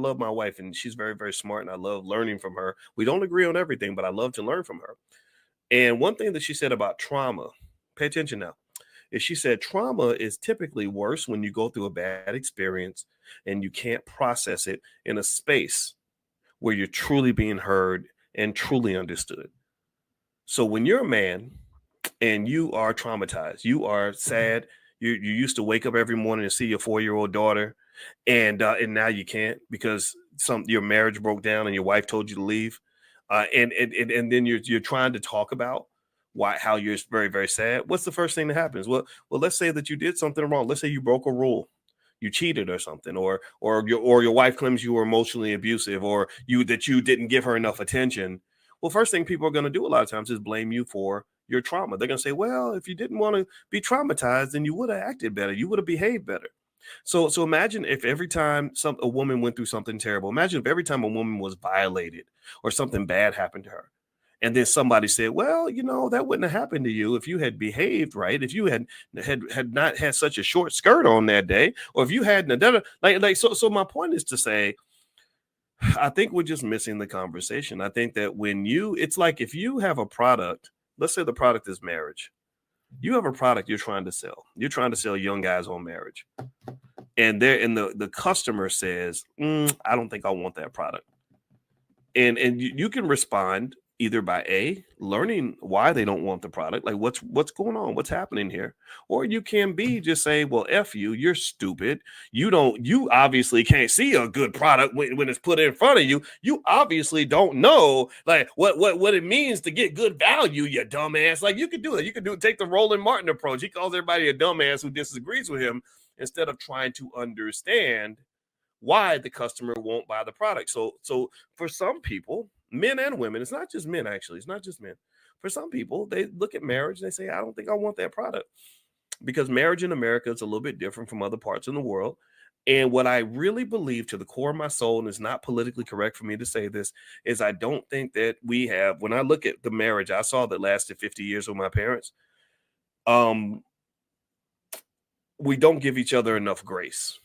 love my wife, and she's very, very smart, and I love learning from her. We don't agree on everything, but I love to learn from her. And one thing that she said about trauma, pay attention now, is she said trauma is typically worse when you go through a bad experience and you can't process it in a space where you're truly being heard and truly understood. So when you're a man and you are traumatized, you are sad, you used to wake up every morning and see your 4-year-old daughter, and now you can't because your marriage broke down and your wife told you to leave, and then you're trying to talk about why how you're very, very sad. What's the first thing that happens? Well, let's say that you did something wrong. Let's say you broke a rule, you cheated or something, or your wife claims you were emotionally abusive, or you didn't give her enough attention. Well, first thing people are going to do a lot of times is blame you for your trauma. They're going to say, well, if you didn't want to be traumatized, then you would have acted better, you would have behaved better. So imagine if every time a woman went through something terrible, imagine if every time a woman was violated or something bad happened to her, and then somebody said, well, that wouldn't have happened to you if you had behaved right, if you had not had such a short skirt on that day, or if you hadn't done it, so my point is to say, I think we're just missing the conversation. I think that it's like if you have a product, let's say the product is marriage. You have a product you're trying to sell. You're trying to sell young guys on marriage. And the customer says, I don't think I want that product. And you can respond either by learning why they don't want the product, like what's going on, what's happening here, or you can be just say, well, F you, you're stupid. You obviously can't see a good product when it's put in front of you. You obviously don't know like what it means to get good value, you dumbass. Like you could do it. You could take the Roland Martin approach. He calls everybody a dumbass who disagrees with him instead of trying to understand why the customer won't buy the product. So for some people, men and women, it's not just men, actually. It's not just men. For some people, they look at marriage and they say, I don't think I want that product, because marriage in America is a little bit different from other parts in the world. And what I really believe to the core of my soul, and it's not politically correct for me to say this, is I don't think that when I look at the marriage I saw that lasted 50 years with my parents, we don't give each other enough grace.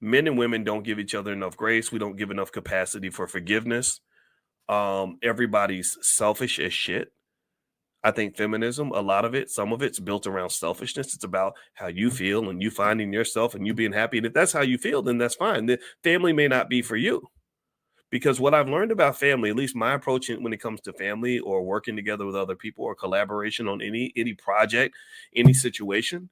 Men and women don't give each other enough grace. We don't give enough capacity for forgiveness. Everybody's selfish as shit. I think feminism, a lot of it, some of it's built around selfishness. It's about how you feel and you finding yourself and you being happy. And if that's how you feel, then that's fine. The family may not be for you. Because what I've learned about family, at least my approach when it comes to family or working together with other people or collaboration on any project, any situation,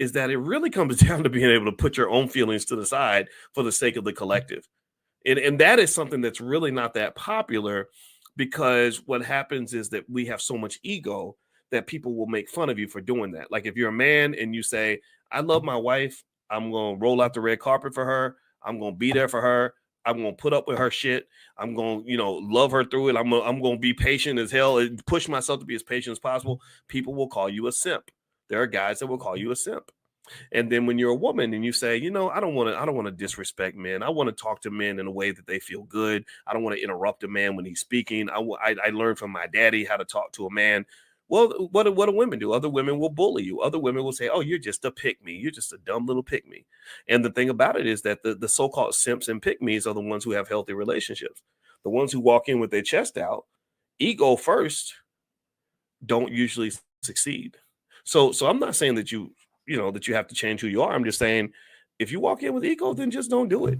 is that it really comes down to being able to put your own feelings to the side for the sake of the collective. And that is something that's really not that popular, because what happens is that we have so much ego that people will make fun of you for doing that. Like if you're a man and you say, I love my wife, I'm going to roll out the red carpet for her, I'm going to be there for her, I'm going to put up with her shit, I'm going to, love her through it, I'm going to be patient as hell and push myself to be as patient as possible, people will call you a simp. There are guys that will call you a simp. And then when you're a woman and you say, I don't want to disrespect men. I want to talk to men in a way that they feel good. I don't want to interrupt a man when he's speaking. I learned from my daddy how to talk to a man. Well, what do women do? Other women will bully you. Other women will say, oh, you're just a pick-me. You're just a dumb little pick-me. And the thing about it is that the so-called simps and pick-me's are the ones who have healthy relationships. The ones who walk in with their chest out, ego first, don't usually succeed. So I'm not saying that you have to change who you are. I'm just saying, if you walk in with ego, then just don't do it.